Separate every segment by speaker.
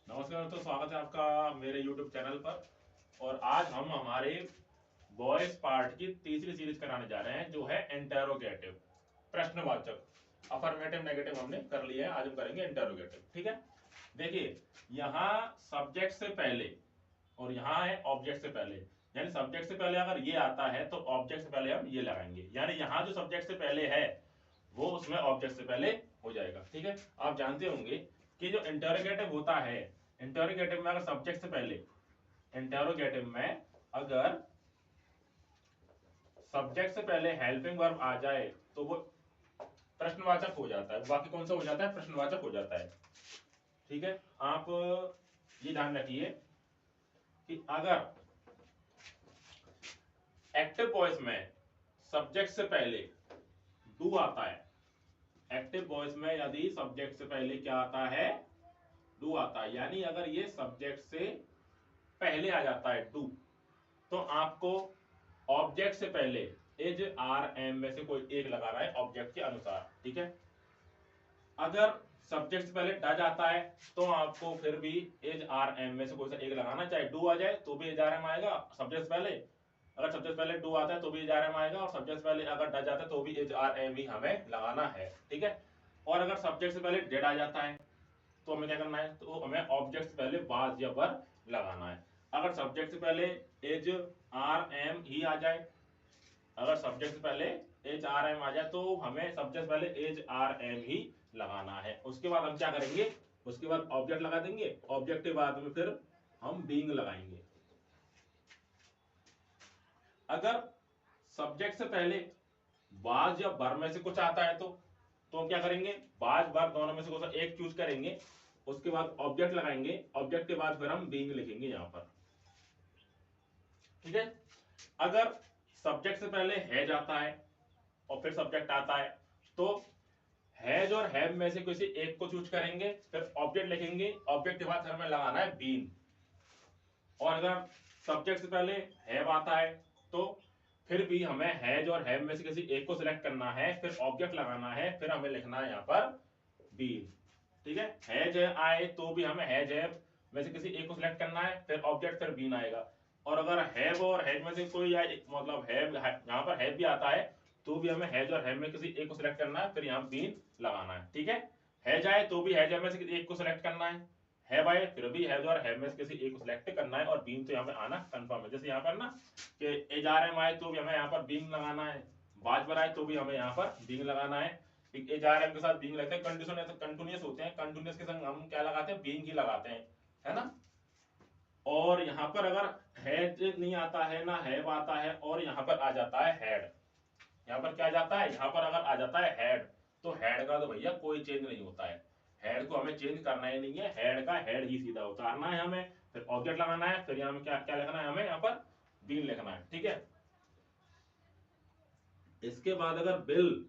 Speaker 1: नमस्कार दोस्तों, स्वागत है आपका मेरे YouTube चैनल पर। और आज हम हमारे बॉयज पार्ट की तीसरी सीरीज कराने जा रहे हैं, जो है इंटेरोगेटिव, प्रश्नवाचक। अफर्मेटिव नेगेटिव हमने कर लिया है, आज हम करेंगे इंटेरोगेटिव। ठीक है, देखिए यहाँ सब्जेक्ट से पहले और यहाँ है ऑब्जेक्ट से पहले। यानी सब्जेक्ट से पहले अगर ये आता है तो ऑब्जेक्ट से पहले हम ये लगाएंगे, यानी यहाँ जो सब्जेक्ट से पहले है वो उसमें ऑब्जेक्ट से पहले हो जाएगा। ठीक है, आप जानते होंगे कि जो इंटरोगेटिव होता है, इंटरोगेटिव में अगर सब्जेक्ट से पहले, इंटरोगेटिव में अगर सब्जेक्ट से पहले हेल्पिंग वर्ब आ जाए तो वो प्रश्नवाचक हो जाता है। बाकी कौन सा हो जाता है? प्रश्नवाचक हो जाता है। ठीक है, आप ये ध्यान रखिए कि अगर एक्टिव वॉइस में सब्जेक्ट से पहले डू आता है, एक्टिव वॉइस में यदि सब्जेक्ट से पहले क्या आता है? डू आता है। यानी अगर ये सब्जेक्ट से पहले आ जाता है डू, तो आपको ऑब्जेक्ट से पहले एज आर एम में से कोई एक लगाना है ऑब्जेक्ट के अनुसार। ठीक है, अगर सब्जेक्ट से पहले डज आता है तो आपको फिर भी एज आर एम में से कोई सा एक लगाना, चाहे डू आ जाए तो भी एज आर एम आएगा सब्जेक्ट से पहले, अगर सब्जेक्ट से पहले डू आता है तो भी एज आर एम आएगा, और सब्जेक्ट से पहले अगर डज आता है तो भी एज आर एम ही हमें लगाना है। ठीक है, और अगर सब्जेक्ट से पहले डेड आ जाता है तो हमें क्या करना है? तो हमें ऑब्जेक्ट से पहले वाज या वर लगाना है। अगर सब्जेक्ट से पहले एज आर एम ही आ जाए, अगर सब्जेक्ट से पहले एच आर एम आ जाए तो हमें सब्जेक्ट से पहले एच आर एम ही लगाना है। उसके बाद हम क्या करेंगे? उसके बाद ऑब्जेक्ट लगा देंगे, ऑब्जेक्ट के बाद में फिर हम बीइंग लगाएंगे। अगर सब्जेक्ट से पहले वाज या वर में से कुछ आता है तो हम क्या करेंगे? वाज वर दोनों में से कोई सा एक चूज करेंगे, उसके बाद ऑब्जेक्ट लगाएंगे, ऑब्जेक्ट के बाद फिर हम बीइंग लिखेंगे यहां पर। ठीक है, अगर सब्जेक्ट से पहले है जाता है और फिर सब्जेक्ट आता है तो हैज और हैव में से किसी एक को चूज करेंगे, फिर ऑब्जेक्ट लिखेंगे, ऑब्जेक्ट के बाद हमें लगाना है बीन। और अगर सब्जेक्ट से पहले हैव आता है तो फिर भी हमें हैज और हैव में से किसी एक को सिलेक्ट करना है, फिर ऑब्जेक्ट लगाना है, फिर हमें लिखना है यहाँ पर बीन। ठीक है, हैज आए तो भी हमें हैज हैव में से किसी एक को सिलेक्ट करना है, फिर ऑब्जेक्ट, फिर बीन आएगा। और अगर हैव और हैज में से कोई मतलब हैव यहाँ पर हैव भी आता है तो भी हमें हैज और हैव में किसी एक को सिलेक्ट करना है, फिर यहाँ बीन लगाना है। ठीक है, हैज आए तो भी हैज में से किसी एक को सिलेक्ट करना है, हैव आए फिर भी हैज और हैव में से किसी एक को सिलेक्ट करना है, और बीन तो यहाँ पे आना कंफर्म है। जैसे यहाँ पर ना कि एज आर एम आए तो भी हमें यहाँ पर बीन लगाना है, बाज पर आए तो भी हमें यहाँ पर बीन लगाना है। एज आर एम के साथ बीइंग लगते हैं, कंडीशन कंटिन्यूअस होते हैं, कंटिन्यूअस के संग हम क्या लगाते हैं? बीइंग ही लगाते हैं, है ना। और यहाँ पर अगर हैज नहीं आता है ना हैव आता है और यहाँ पर आ जाता है हैड, यहाँ पर क्या जाता है? यहाँ पर अगर आ जाता है हैड, तो हैड का तो भैया कोई चेंज नहीं होता है, हैड को हमें चेंज करना ही नहीं है, हैड का हैड ही सीधा उतारना है हमें, फिर ऑब्जेक्ट लगाना है, फिर यहाँ क्या क्या लिखना है? हमें यहाँ पर बीन लिखना है। ठीक है, इसके बाद अगर बिल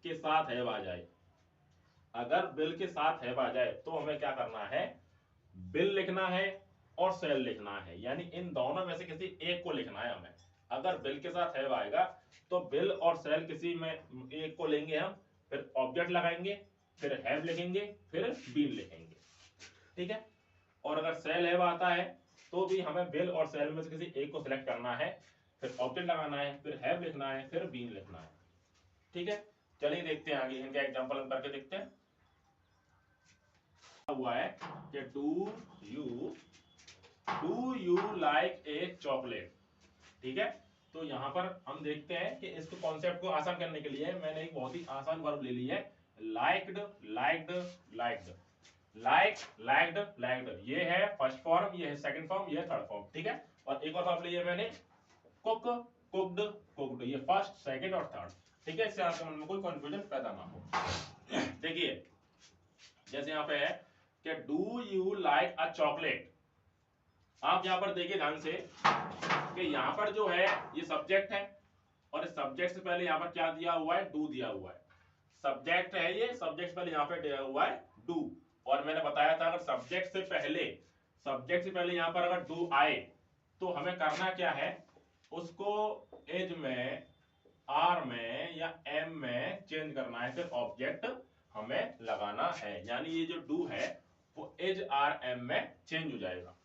Speaker 1: के साथ हैव आ जाए, अगर बिल के साथ हैव आ जाए तो हमें क्या करना है? बिल लिखना है और सेल लिखना है, यानी इन दोनों में से किसी एक को लिखना है हमें। अगर बिल के साथ हैव आएगा तो बिल और सेल किसी में एक को लेंगे हम, फिर ऑब्जेक्ट लगाएंगे, फिर हैव लिखेंगे, फिर बीन लिखेंगे। ठीक है, और अगर सेल हैव आता है तो भी हमें बिल और सेल में से किसी एक को सिलेक्ट करना है, फिर ऑब्जेक्ट लगाना है, फिर हैव लिखना है, फिर बीन लिखना है। ठीक है, चलिए देखते हैं आगे, इनका एग्जांपल हम करके देखते हैं। हुआ है कि do you like a chocolate. ठीक है, तो यहां पर हम देखते हैं कि इसको कॉन्सेप्ट को आसान करने के लिए मैंने एक बहुत ही आसान वर्ब ले ली है, liked liked liked. Like liked liked ये है फर्स्ट फॉर्म, ये है सेकंड फॉर्म, ये है थर्ड फॉर्म। ठीक है, और एक और वर्ब ली है मैंने कुक कुक्ड कुक्ड, ये फर्स्ट सेकंड और थर्ड। ठीक है, इससे आपके मन में कोई कंफ्यूजन पैदा ना हो। देखिए जैसे यहाँ पे है कि do you like a chocolate, आप यहाँ पर देखिए ध्यान से कि यहाँ पर जो है ये सब्जेक्ट है, और इस सब्जेक्ट से पहले यहाँ पर क्या दिया हुआ है? डू दिया हुआ है। सब्जेक्ट है ये, सब्जेक्ट से पहले यहाँ पे दिया हुआ है डू, और मैंने बताया था अगर सब्जेक्ट से पहले यहाँ पर अगर डू आए तो हमें करना क्या है? उसको एज में, आर में या एम में चेंज करना है, फिर ऑब्जेक्ट हमें लगाना है। यानी ये जो डू है वो एज आर एम में चेंज हो जाएगा।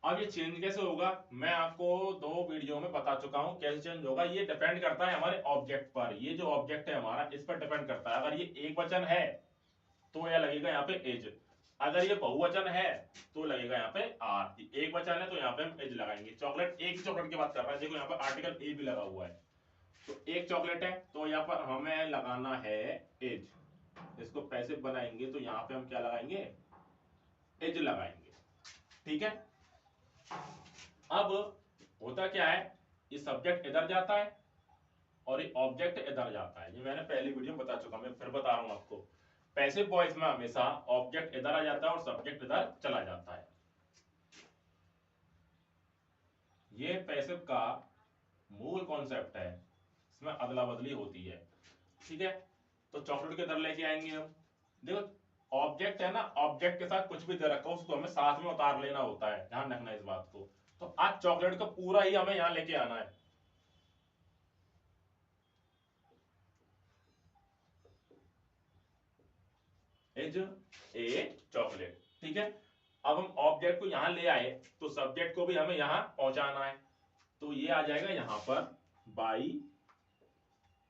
Speaker 1: अब ये चेंज कैसे होगा, मैं आपको 2 वीडियो में बता चुका हूं कैसे चेंज होगा। ये डिपेंड करता है हमारे ऑब्जेक्ट पर, ये जो ऑब्जेक्ट है हमारा इस पर डिपेंड करता है। अगर ये एक वचन है तो यह लगेगा यहाँ पे एज, अगर ये बहुवचन है तो लगेगा यहाँ पे आर। एक वचन है तो यहाँ पे हम एज लगाएंगे। चॉकलेट, एक चॉकलेट की बात कर रहा है, देखो यहाँ पर आर्टिकल ए भी लगा हुआ है, तो एक चॉकलेट है तो यहाँ पर हमें लगाना है एज। इसको पैसिव बनाएंगे तो यहाँ पे हम क्या लगाएंगे, एज लगाएंगे। ठीक है, अब होता क्या है, ये सब्जेक्ट इधर जाता है और ये ऑब्जेक्ट इधर जाता है। ये मैंने पहली वीडियो में बता चुका, मैं फिर बता रहा हूं आपको। पैसिव वॉइस में हमेशा ऑब्जेक्ट इधर आ जाता है और सब्जेक्ट इधर चला जाता है। ये पैसिव का मूल कॉन्सेप्ट है, इसमें अदला बदली होती है। ठीक है, तो चॉकलेट के इधर लेके आएंगे हम। देखो ऑब्जेक्ट है ना, ऑब्जेक्ट के साथ कुछ भी दे रखा हो उसको हमें साथ में उतार लेना होता है, ध्यान रखना इस बात को। तो आज चॉकलेट को पूरा ही हमें यहां लेके आना है। As a chocolate. ठीक है, अब हम ऑब्जेक्ट को यहां ले आए तो सब्जेक्ट को भी हमें यहां पहुंचाना है, तो ये आ जाएगा यहां पर बाई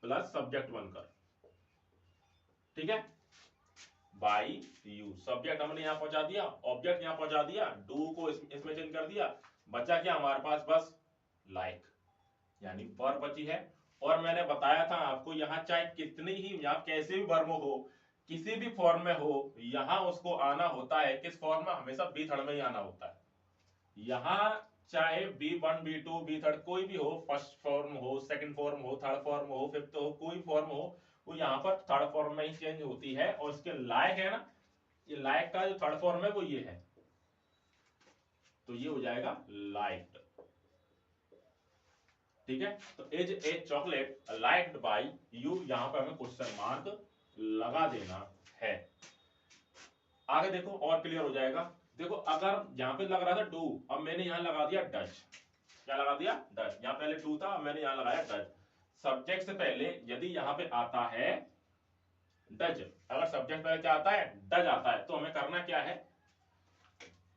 Speaker 1: प्लस सब्जेक्ट बनकर। ठीक है, बाई यू, सब्जेक्ट हमने यहां पहुंचा दिया, ऑब्जेक्ट यहां पहुंचा दिया, डू को इसमें चेंज कर दिया, बचा क्या हमारे पास, बस लाइक यानी वर्ब बची है। और मैंने बताया था आपको यहां चाहे कितनी ही या कैसे भी वर्ब हो, किसी भी फॉर्म में हो, यहां उसको आना होता है किस फॉर्म में, हमेशा बी थर्ड में ही आना होता है। यहां चाहे B1 B2 बी थर्ड कोई भी हो, फर्स्ट फॉर्म हो, सेकंड फॉर्म हो, थर्ड फॉर्म हो, फिफ्थ हो, कोई फॉर्म हो, वो यहाँ पर थर्ड फॉर्म में ही चेंज होती है। और इसके लायक है ना, ये लायक का जो थर्ड फॉर्म है वो ये है, तो ये हो जाएगा लाइक्ड। ठीक है, तो as a chocolate liked by you, यहां पर हमें क्वेश्चन मार्क लगा देना है। आगे देखो और क्लियर हो जाएगा। देखो अगर यहां पे लग रहा था डू, अब मैंने यहां लगा दिया डज। क्या लगा दिया, डज। यहां पहले डू था, अब मैंने यहां लगाया डज। सब्जेक्ट से पहले यदि यहां पे आता है डज, अगर सब्जेक्ट पहले क्या आता है, डज आता है, तो हमें करना क्या है,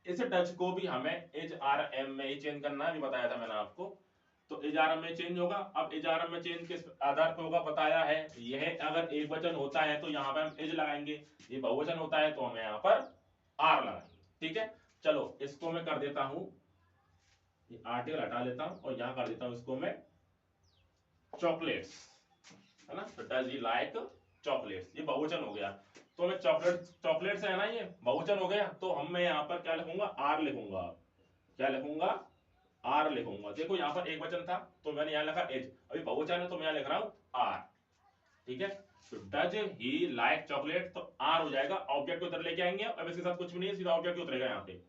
Speaker 1: इस डज को भी हमें एज आर एम में ही चेंज करना है, भी बताया था मैंने आपको। तो एज आर एम में चेंज होगा। अब एज आर एम में चेंज किस आधार पर होगा बताया है, यह अगर एक वचन होता है तो यहाँ पे हम एज लगाएंगे, ये बहुवचन होता है तो हमें यहाँ पर आर लगाएंगे। ठीक है, चलो इसको मैं कर देता हूं, ये आर्टिकल हटा लेता हूं और यहां कर देता हूं इसको मैं चॉकलेट्स, है ना। तो डज ही लाइक चॉकलेट्स, ये बहुवचन हो गया, तो मैं चॉकलेट, चॉकलेट्स है ना, ये बहुवचन हो गया, तो हम मैं यहाँ पर क्या लिखूंगा, आर लिखूंगा। क्या लिखूंगा, आर लिखूंगा। देखो यहाँ पर एक वचन था तो मैंने यहाँ लिखा एज, अभी बहुवचन है तो मैं यहाँ लिख रहा हूं आर। ठीक है, तो डज ही लाइक चॉकलेट, तो आर हो जाएगा। ऑब्जेक्ट को उधर लेके आएंगे, अब इसके साथ कुछ भी नहीं है, सीधा ऑब्जेक्ट उतरेगा यहाँ पे,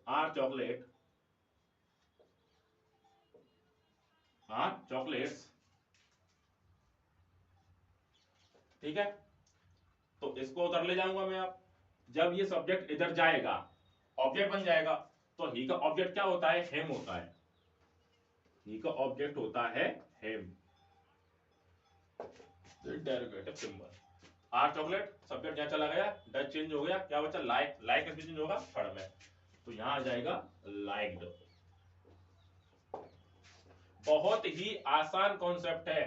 Speaker 1: आर चॉकलेट, आर चॉकलेट्स। ठीक है, तो इसको उधर ले जाऊंगा मैं। अब जब ये सब्जेक्ट इधर जाएगा, ऑब्जेक्ट बन जाएगा, तो ही का ऑब्जेक्ट क्या होता है, हेम होता है। ही का ऑब्जेक्ट होता है हेम, डेरिवेटिव सिंबल। आर चॉकलेट, सब्जेक्ट यहां चला गया, डज चेंज हो गया, क्या बचा लाइक, लाइक कैसे चेंज होगा, थर्ड में, तो यहां आ जाएगा लाइक्ड। बहुत ही आसान कॉन्सेप्ट है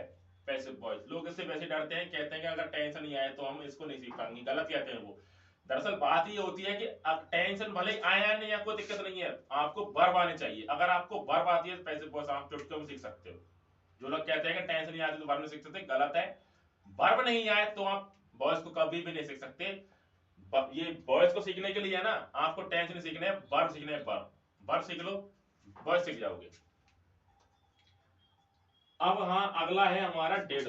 Speaker 1: पैसिव वॉइस। लोग इससे वैसे डरते हैं, कहते हैं कि अगर टेंशन नहीं आए तो हम इसको नहीं सीख पाएंगे, गलत कहते हैं वो। दरअसल बात ये होती है कि अब टेंशन भले ही आया नहीं, या कोई दिक्कत नहीं है, आपको वर्ब आने चाहिए। अगर आपको वर्ब आती है पैसिव वॉइस आप चुटकियों में सीख सकते हो। जो लोग कहते हैं कि टेंशन नहीं आती तो वर्ब नहीं सीख सकते, गलत है। वर्ब नहीं आए तो आप वॉइस को कभी भी नहीं सीख सकते। ये वॉइस को सीखने के लिए है ना, आपको टेंस नहीं सीखना है, वर्ब सीखना है। वर्ब, वर्ब सीख लो, वॉइस सीख जाओगे। अब हाँ, अगला है हमारा डेड।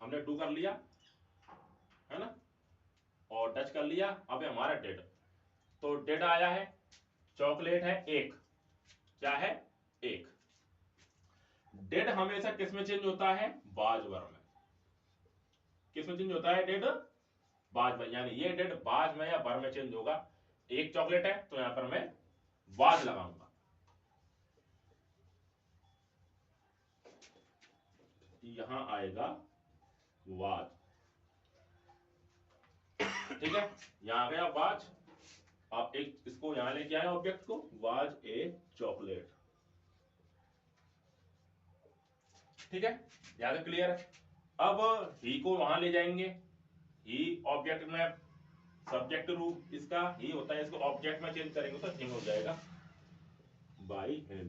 Speaker 1: हमने डू कर लिया, है ना, और टच कर लिया, अब है हमारा डेड। तो डेड आया है, चॉकलेट है एक, क्या है, एक। डेड हमेशा किस में चेंज होता है, बाज वर्ब में। किस में चेंज होता है डेड, बाज में, यानी ये डेड बाज में या वर्ब में चेंज होगा। एक चॉकलेट है तो यहां पर मैं वाज लगाऊंगा, यहां आएगा वाज। ठीक है, यहाँ आ गया वाज। आप एक इसको यहां लेके आए ऑब्जेक्ट को, वाज ए चॉकलेट। ठीक है, यहां तक क्लियर है। अब ही को वहां ले जाएंगे, ही ऑब्जेक्ट में सब्जेक्ट रूप इसका ही होता है, इसको ऑब्जेक्ट में चेंज करेंगे तो हिम हो जाएगा, बाई हिम।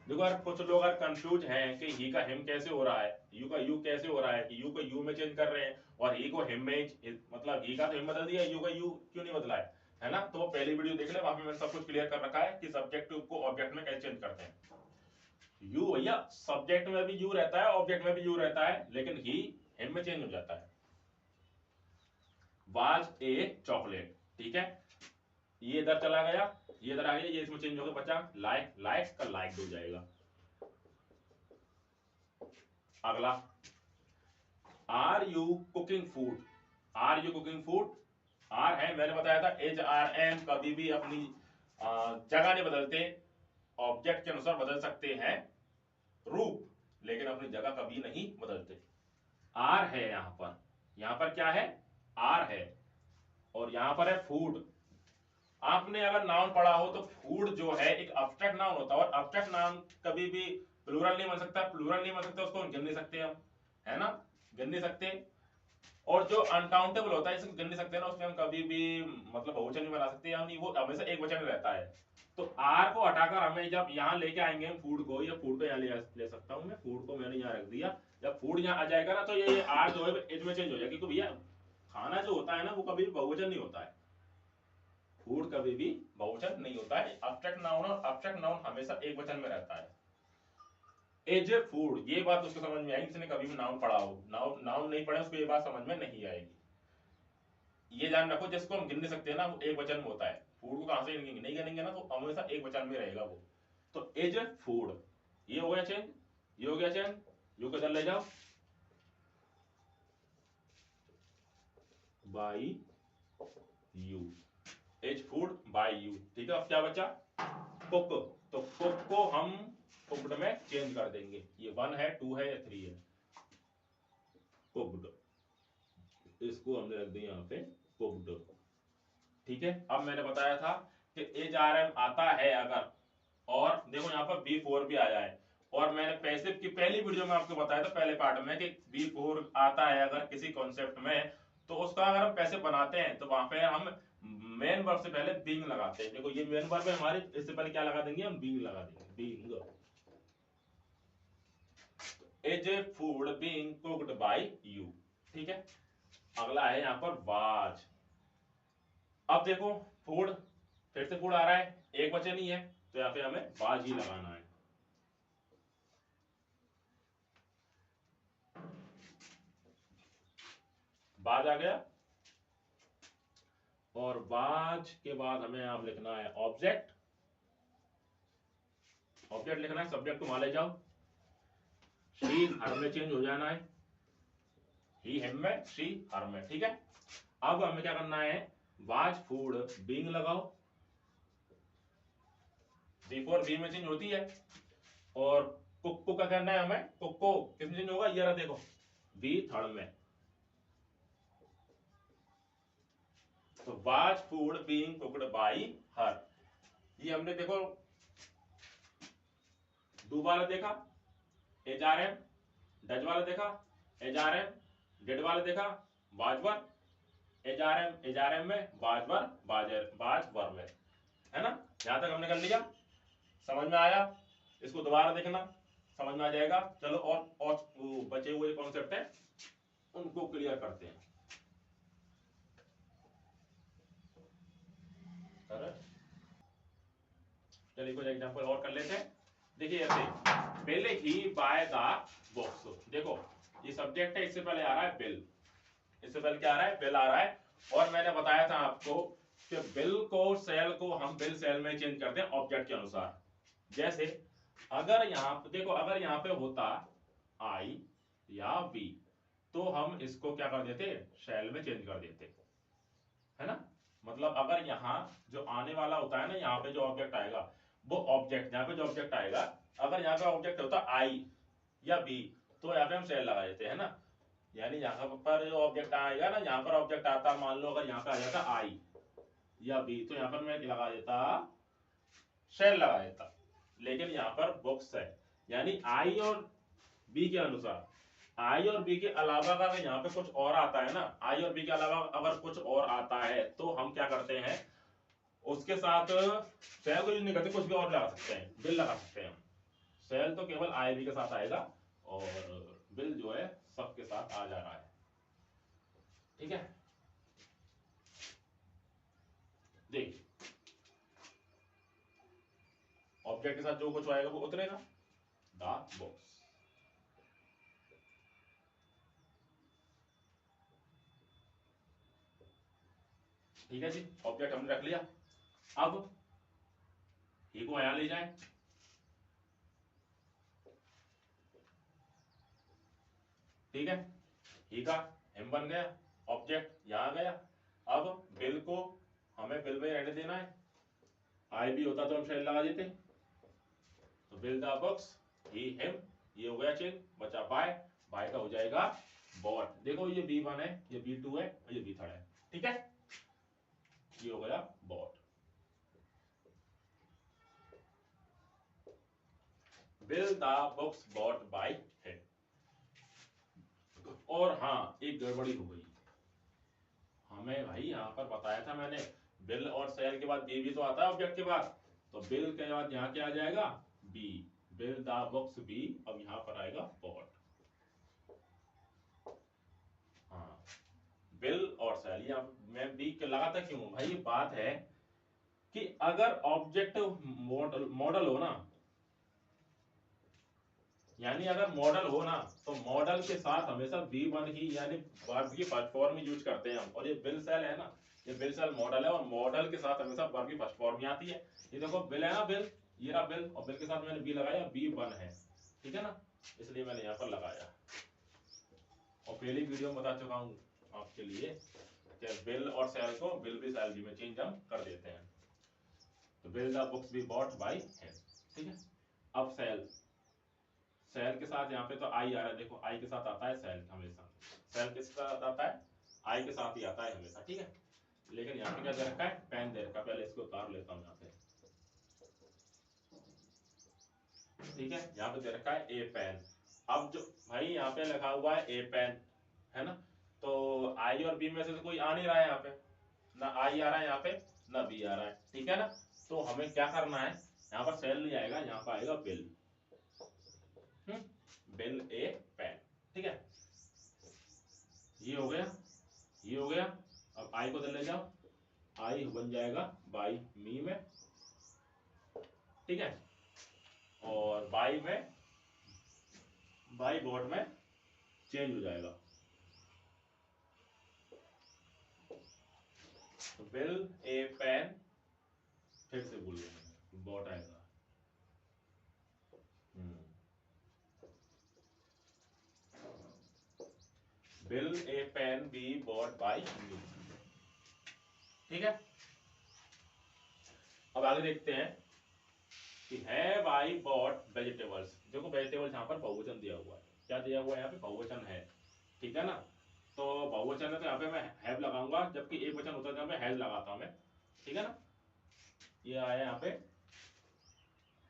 Speaker 1: देखो यार कुछ लोग अगर कंफ्यूज हैं कि ही का हिम कैसे हो रहा है, यू का यू कैसे हो रहा है, कि यू को यू में चेंज कर रहे हैं और ही को हिम में, मतलब ही का तो हिम बदल दिया, यू का यू क्यों नहीं बदला है ना। तो वो पहली वीडियो देख ले, वहां पे मैंने सब कुछ क्लियर कर रखा है कि सब्जेक्ट को ऑब्जेक्ट में कैसे चेंज करते हैं। यू भैया सब्जेक्ट में भी यू रहता है, ऑब्जेक्ट में भी यू रहता है, लेकिन ही हिम में चेंज हो जाता है। वाज ए चॉकलेट, ठीक है, ये इधर चला गया, ये इधर आ गया, ये इसमें चेंज हो गया, बचा लाइक, लाइक का लाइक हो जाएगा। अगला, are you cooking food, are you cooking food, are है, मैंने बताया था एज आर एम कभी भी अपनी जगह नहीं बदलते, ऑब्जेक्ट के अनुसार बदल सकते हैं रूप, लेकिन अपनी जगह कभी नहीं बदलते। आर है यहां पर क्या है, आर है, और यहां पर है फूड। आपने अगर नाउन पढ़ा हो तो फूड जो है एक अब्स्ट्रैक्ट नाउन होता है, और अब्स्ट्रैक्ट नाउन कभी भी प्लूरल नहीं बन सकता, प्लूरल नहीं बन सकता, उसको गिन नहीं सकते हम, है ना, गिन नहीं सकते। और जो अनकाउंटेबल होता है इसको गिन नहीं सकते ना, उसमें हम कभी भी मतलब बहुवचन नहीं बना सकते, यानी वो हमेशा एक वचन रहता है। तो आर को हटाकर हमें जब यहाँ लेके आएंगे हम फूड को, या फूड को यहाँ ले सकता हूँ मैं, फूड को मैंने यहाँ रख दिया, जब फूड यहाँ आ जाएगा ना तो ये आर जो है एज में चेंज हो जाएगा, क्योंकि भैया खाना जो होता है ना वो कभी भी बहुवचन नहीं होता है, फूड कभी भी बहुवचन नहीं होता है। अब्स्ट्रैक्ट नाउन, और अब्स्ट्रैक्ट नाउन हमेशा एक वचन में रहता है। एज ए फूड, ये बात उसको समझ में आई, जिसने कभी भी नाउन पढ़ा हो, नाउन नाउन नहीं पढ़े उसको ये बात समझ में नहीं आएगी। ये ध्यान रखो, जिसको हम गिन नहीं सकते ना वो एक वचन में होता है, फूड को कहां से गिनेंगे, नहीं गिनेंगे ना, तो हमेशा एक वचन में रहेगा वो। तो एज ए फूड, ये हो गया चेंज, ये हो गया चेंज, यू किधर ले जाओ, by you, as food by you, ठीक है। अब क्या बचा, कुक, तो कुक को हम कुकड में चेंज कर देंगे, ये 1 है, 2 है या 3 है, कुकड, इसको हमने रख दिया यहाँ पे कुकड, ठीक है। अब मैंने बताया था कि एज आर एम आता है अगर, और देखो यहाँ पर B4 भी आया है, और मैंने पैसिव की पहली वीडियो में आपको बताया था पहले पार्ट में कि B4 आता है अगर किसी कॉन्सेप्ट में, तो उसका अगर हम पैसिव बनाते हैं तो वहां पे हम मेन वर्ब से पहले बीइंग लगाते हैं। देखो ये मेन वर्ब है हमारे, इससे पहले क्या लगा देंगे हम, बीइंग लगा देंगे, being, as a food being cooked by you, ठीक है। अगला है यहाँ पर वाज। अब देखो फूड, फिर से फूड आ रहा है, एक वचन ही है, तो यहाँ पे हमें वाज ही लगाना है। वाज आ गया, और वाज के बाद हमें आप लिखना है ऑब्जेक्ट, ऑब्जेक्ट लिखना है, सब्जेक्ट को वहां ले जाओ, शी हर में चेंज हो जाना है, ही हिम में, शी हर में, ठीक है। अब हमें क्या करना है, वाज फूड बीइंग लगाओ, B4 बी में चेंज होती है, और कुक को क्या करना है हमें, कुक को किसमें चेंज होगा, ये रहा देखो, बी थर्ड में, तो was food being cooked bye हर, ये हमने देखो डू वाला देखा, एज आर एम, डज वाला देखा, एज आर एम, डिड वाला देखा, वाजवर, एज आर एम में वाजवर, वाजवर में, है ना। यहां तक हमने कर लिया, समझ में आया, इसको दोबारा देखना, समझ में आ जाएगा। चलो और वो बचे हुए कॉन्सेप्ट है उनको क्लियर करते हैं। चलिए कुछ एग्जांपल और कर लेते हैं। देखिए ऐसे, पहले ही बाय द बॉक्स, देखो ये सब्जेक्ट है, इससे पहले आ रहा है बिल, इससे पहले क्या आ रहा है, बिल आ रहा है, और मैंने बताया था आपको कि बिल को, सेल को हम बिल सेल में चेंज करते हैं ऑब्जेक्ट के अनुसार। जैसे अगर यहाँ पे देखो, अगर यहाँ पे होता आई या बी, तो हम इसको क्या कर देते, सेल में चेंज कर देते, है ना। मतलब अगर यहाँ जो आने वाला होता है ना, यहाँ पे जो ऑब्जेक्ट आएगा वो ऑब्जेक्ट, यहाँ पे जो ऑब्जेक्ट आएगा, अगर यहाँ पे ऑब्जेक्ट होता आई या बी, तो यहाँ पे हम सेल लगा देते हैं ना। यानी यहाँ पर जो ऑब्जेक्ट आएगा ना, यहाँ पर ऑब्जेक्ट आता, मान लो अगर यहाँ पे आ जाता आई या बी, तो यहाँ पर मैं लगा देता शेल लगा देता। लेकिन यहाँ पर बुक्स है, यानी आई और बी के अनुसार, आई और बी के अलावा अगर यहाँ पे कुछ और आता है ना, आई और बी के अलावा अगर कुछ और आता है तो हम क्या करते हैं, उसके साथ सेल को यूज नहीं करते, कुछ भी और लगा सकते हैं, बिल लगा सकते हैं। सेल तो केवल आई बी के साथ आएगा और बिल जो है सबके साथ आ जा रहा है। ठीक है, देखिए ऑब्जेक्ट के साथ जो कुछ आएगा वो उतरेगा द बॉक्स। ठीक है जी, ऑब्जेक्ट हमने रख लिया। अब ही को यहां ले जाए, ठीक है, ही का हिम बन गया, ऑब्जेक्ट यहां गया। अब बिल को हमें बिल में रहने देना है, आई भी होता तो हम शेल लगा देते, तो bill the books he him, ये हो गया चेंज, बचा बाय, बाय का हो जाएगा बॉट। देखो ये B1 है, ये B2 है और ये B3 है। ठीक है, ये हो गया bought. Will the books bought by him. और हाँ, एक गड़बड़ी हो गई, हमें भाई यहाँ पर बताया था मैंने, बिल और सेल के बाद बी भी तो आता है ऑब्जेक्ट के बाद, तो बिल के बाद यहाँ क्या आ जाएगा be, will the books be, अब यहाँ पर आएगा बॉट। हाँ, बिल और सेल, यहाँ मैं बी लगाता क्यों भाई, ये बात है कि अगर ऑब्जेक्ट मॉडल हो ना, यानी अगर मॉडल हो ना, तो मॉडल के साथ हमेशा B1 ही यानी वर्ब की फर्स्ट फॉर्म ही यूज करते हैं हम। और ये बिल सेल है ना, ये बिल सेल मॉडल है और मॉडल के साथ हमेशा वर्ब की फर्स्ट फॉर्म ही आती है। ये देखो बिल है ना, बिल, ये रहा बिल, और बिल के साथ मैंने बी लगाया, B1 है, ठीक है ना, इसलिए मैंने यहाँ पर लगाया। और पहली वीडियो में बता चुका हूँ आपके लिए कि बिल और सेल को बिल भी सेल भी में चेंज हम कर देते हैं। तो bill the books be bought by him, ठीक है। अब सेल, सेल के साथ यहाँ पे तो आई आ रहा है, देखो आई के साथ आता है सेल हमेशा, सेल के साथ आता है, आई के साथ ही आता है हमेशा, ठीक है। लेकिन यहाँ पे क्या दे रखा है, पेन दे रखा है, पहले इसको उतार लेता हूँ यहाँ पे, ठीक है, यहाँ पे दे रखा है ए पेन। अब जो भाई यहाँ पे लिखा हुआ है ए पेन, है ना, तो आई और बी में से तो कोई आ नहीं रहा है यहाँ पे, ना आई आ रहा है यहाँ पे, ना बी आ रहा है, ठीक है ना। तो हमें क्या करना है, यहाँ पर सेल नहीं आएगा, यहाँ पर आएगा बिल, बिल ए पेन, ठीक है, ये हो गया, ये हो गया। अब आई को ले जाओ, आई बन जाएगा बाई मी में, ठीक है, और बाई में, बाई बोर्ड में चेंज हो जाएगा, तो बिल ए पेन, फिर से भूल गया बॉट आएगा, will a pen be bought by me, ठीक है। अब आगे देखते हैं कि हैव आई बॉट वेजिटेबल्स, देखो वेजिटेबल्स यहाँ पर बहुवचन दिया हुआ है, क्या दिया हुआ है यहाँ पे, बहुवचन है, ठीक है ना। तो बहुवचन है तो यहाँ पे मैं हैव लगाऊंगा, जबकि एक वचन होता है तो यहाँ पे हैज लगाता हूं मैं, ठीक है ना। ये आया यहाँ पे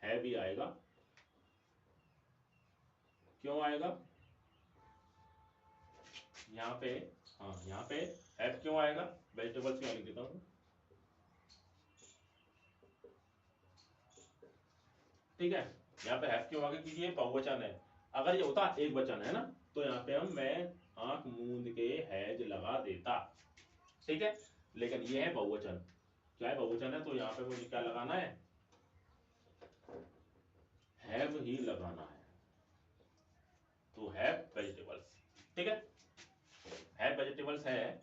Speaker 1: हैव ही आएगा, क्यों आएगा यहाँ पे, हाँ यहाँ पे हैव क्यों आएगा, वेजिटेबल्स क्यों लिख देता हूँ, ठीक है। यहाँ पे हैव क्यों आ गया, क्योंकि ये बहुवचन है, अगर ये होता एक वचन है ना, तो यहाँ पे हम मैं आंख मूंद के हैज लगा देता, ठीक है। लेकिन ये है बहुवचन, क्या है बहुवचन है, तो यहाँ पे मुझे क्या लगाना है, हैव ही लगाना है, तो हैव वेजिटेबल्स, ठीक है, हैव वेजिटेबल्स है।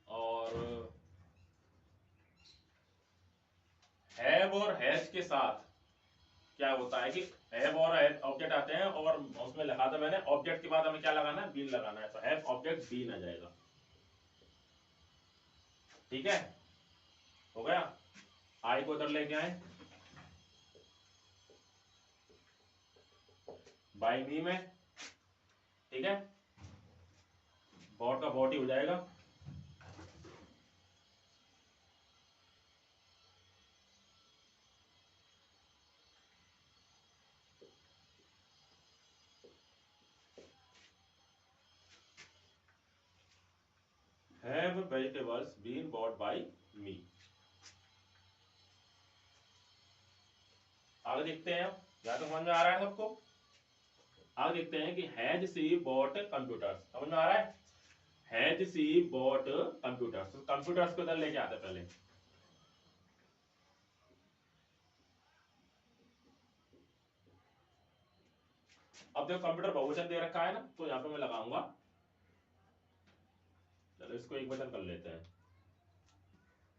Speaker 1: और हैव और हैज के साथ क्या होता है कि हैव और हैज ऑब्जेक्ट आते हैं, और उसमें लिखा था मैंने ऑब्जेक्ट के बाद हमें क्या लगाना है, बीन लगाना है, तो हैव ऑब्जेक्ट बीन आ जाएगा, ठीक है, हो गया। आई को उधर लेके आए, बाई मी में, ठीक है, बॉट का बॉट ही हो जाएगा। Have vegetables been bought by me? आगे देखते हैं, यहाँ तक समझ में आ रहा है सबको? आगे देखते हैं कि हैज सी बॉट कंप्यूटर्स, समझ में आ रहा है? Has she bought computers, computers को इधर लेके आते हैं पहले। अब देखो कंप्यूटर बहुवचन दे रखा है ना, तो यहाँ पे मैं लगाऊंगा, चलो इसको एक वचन कर लेते हैं,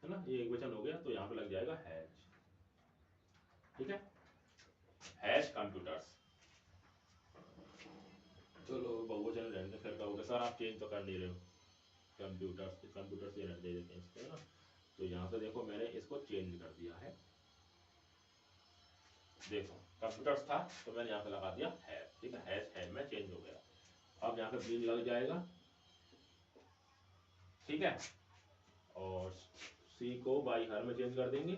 Speaker 1: है ना, ये एक वचन हो गया, तो यहाँ पे लग जाएगा हैज। ठीक है, हैज कंप्यूटर्स। चलो बहुवचन रहने दे, फिर कहोगे सर आप चेंज तो कर नहीं रहे हो, कंप्यूटर्स, कंप्यूटर से रहने दे देते हैं इसको, है ना। तो यहाँ पे देखो मैंने इसको चेंज कर दिया है, देखो कंप्यूटर्स था तो मैंने यहाँ पे लगा दिया हैव। ठीक है, हैज हैव में चेंज हो गया। अब यहाँ पे बीन लग जाएगा, ठीक है, और सी को बाई हर में चेंज कर देंगे।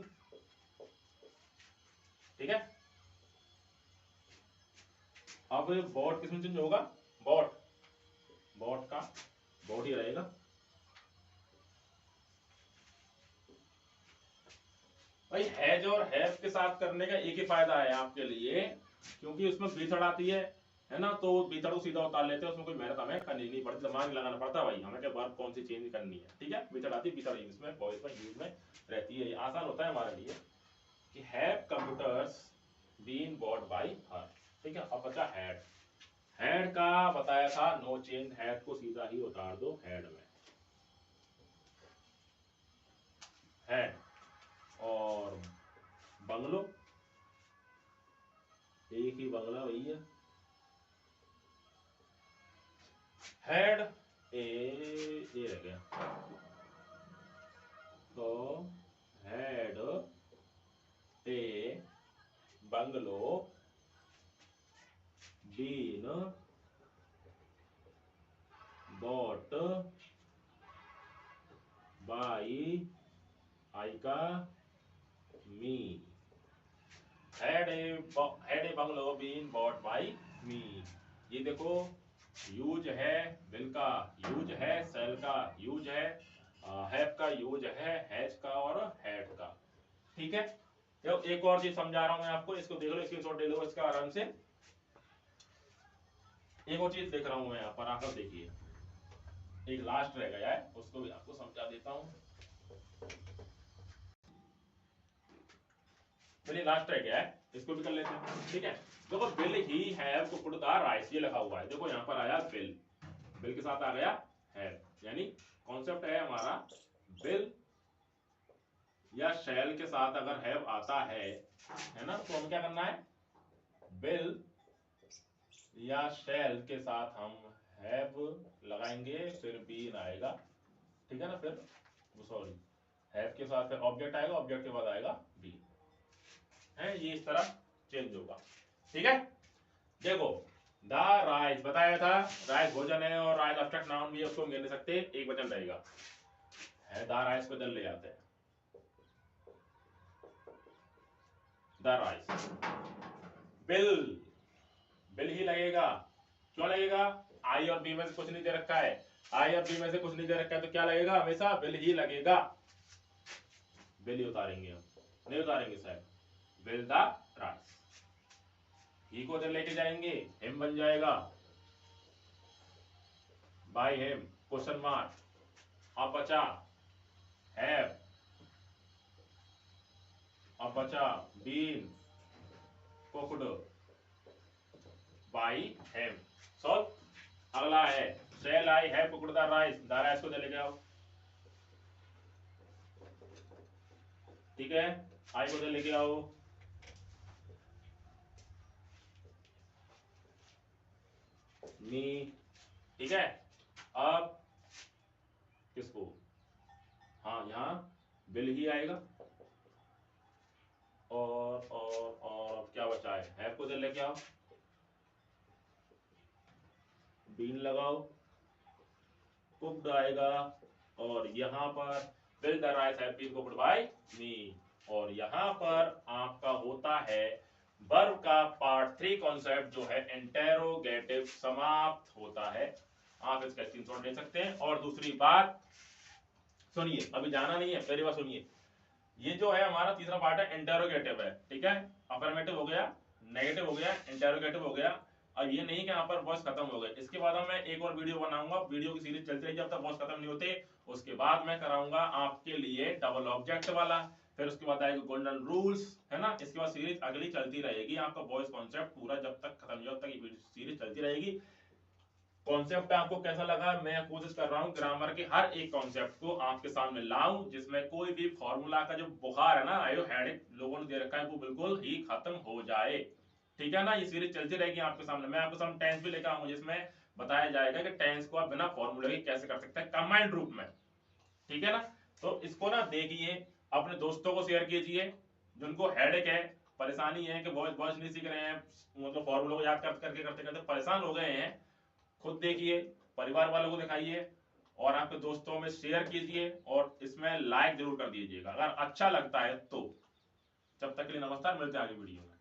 Speaker 1: ठीक है, अब बॉट किसमें चेंज होगा? बॉट, बॉट का बॉट ही रहेगा। भाई हैज और हैव के साथ करने का एक ही फायदा है आपके लिए, क्योंकि उसमें बीथड़ आती है ना, तो बीथड़ को सीधा उतार लेते हैं, उसमें कोई मेहनत हमें करनी नहीं पड़ती, दिमाग लगाना पड़ता भाई हमें, क्या वर्ब कौन सी चेंज करनी है। ठीक है, बीथड़ आती है, बीथड़ इसमें वॉइस में यूज में रहती है, आसान होता है हमारे लिए कि have computers been bought by her. ठीक है, अब बचा हैड। हैड का बताया था नो चेंज, हैड को सीधा ही उतार दो हैड में, हैड। और बंगलो, एक ही बंगला भैया, हैड ए रह गया, तो had a bungalow been bought by I का me. Had a bungalow been bought by me. ये देखो यूज है, विल का यूज है, सेल का यूज है, हैव का यूज है, हैज का और हैड का। ठीक है, देखो एक और चीज समझा रहा हूं मैं आपको, इसको देख लो, स्क्रीनशॉट ले लो इसका आराम से। एक और चीज देख रहा हूं मैं यहाँ पर, आकर देखिए, एक लास्ट रह गया है, उसको भी आपको समझा देता हूं। चलिए लास्ट रह गया है, इसको भी कर लेते हैं। ठीक है, देखो bill he have cooked the rice, ये लिखा हुआ है, देखो यहाँ पर आया बिल, बिल के साथ आ गया हैव, यानी कॉन्सेप्ट है हमारा, बिल या शैल के साथ अगर हैव आता है ना, तो हम क्या करना है, बिल या शैल के साथ हम हैव लगाएंगे, फिर बीन आएगा। ठीक है ना, फिर सॉरी, हैव के साथ फिर ऑब्जेक्ट आएगा, ऑब्जेक्ट के बाद आएगा बीन, है ये इस तरह चेंज होगा। ठीक है, देखो द राइस बताया था, राइस भोजन है, और राइस अब्स्ट्रैक्ट नाउन भी है, उसको गिन नहीं सकते, एक वचन रहेगा, है द राइस को इधर ले जाते हैं, द राइस। बिल, बिल ही लगेगा, क्यों लगेगा, आई और बी में से कुछ नहीं दे रखा है, आई और बी में से कुछ नहीं दे रखा है, तो क्या लगेगा, हमेशा बिल ही लगेगा, बिल ही उतारेंगे हम, नहीं उतारेंगे शायद, बिल द राइस, ही को इधर लेके जाएंगे, हिम बन जाएगा, बाय हिम क्वेश्चन मार्क, अब बचा हैव, अब बचा been cooked by him. Solve. अगला है shall I have cooked the rice, the rice को चले जाओ, ठीक है, आई को लेके आओ, मी, ठीक है, अब किसको, हाँ यहाँ बिल ही आएगा, और अब क्या बचा है, हैव को लेके आओ, बीन लगाओ, कुक्ड आएगा, और यहाँ पर will the rice have been cooked by me, और यहाँ पर आपका होता है वर्ब का पार्ट 3 कॉन्सेप्ट जो है इंटेरोगेटिव समाप्त होता है। आप इसका स्क्रीनशॉट ले सकते हैं। और दूसरी बात सुनिए, अभी जाना नहीं है, पहली बात सुनिए, ये जो है हमारा तीसरा पार्ट है इंटेरोगेटिव है, ठीक है। अफर्मेटिव हो गया, नेगेटिव हो गया, इंटेरोगेटिव हो गया। अब ये नहीं कि यहाँ पर वॉइस खत्म हो गए, इसके बाद मैं एक और वीडियो बनाऊंगा, वीडियो की सीरीज चलती रही जब तक वॉइस खत्म नहीं होते। उसके बाद मैं कराऊंगा आपके लिए डबल ऑब्जेक्ट वाला, फिर उसके बाद आएगा गोल्डन रूल्स, है ना। इसके बाद सीरीज अगली चलती रहेगी, आपका वॉइस कॉन्सेप्ट पूरा जब तक खत्म नहीं होता, ये सीरीज चलती रहेगी। कॉन्सेप्ट आपको कैसा लगा? मैं कोशिश कर रहा हूँ ग्रामर के हर एक कॉन्सेप्ट को आपके सामने लाऊं, जिसमें कोई भी फॉर्मूला का जो बुखार है ना, आयो हेडेक लोगों ने दे रखा है, वो बिल्कुल ही खत्म हो जाए, ठीक है ना। ये सीरीज चलती रहेगी आपके सामने। मैं आपके सामने टेंस भी लेकर आऊंगा, जिसमें बताया जाएगा कि टेंस को आप बिना फॉर्मूले के कैसे कर सकते हैं कंबाइंड रूप में, ठीक है ना। तो इसको ना देखिए, अपने दोस्तों को शेयर कीजिए जिनको हेडेक है, परेशानी है कि वॉइस नहीं सीख रहे हैं, मतलब फॉर्मूला को याद करते करते परेशान हो गए हैं। खुद देखिए, परिवार वालों को दिखाइए, और आपके दोस्तों में शेयर कीजिए, और इसमें लाइक जरूर कर दीजिएगा अगर अच्छा लगता है तो। जब तक के लिए नमस्कार, मिलते हैं आगे वीडियो में।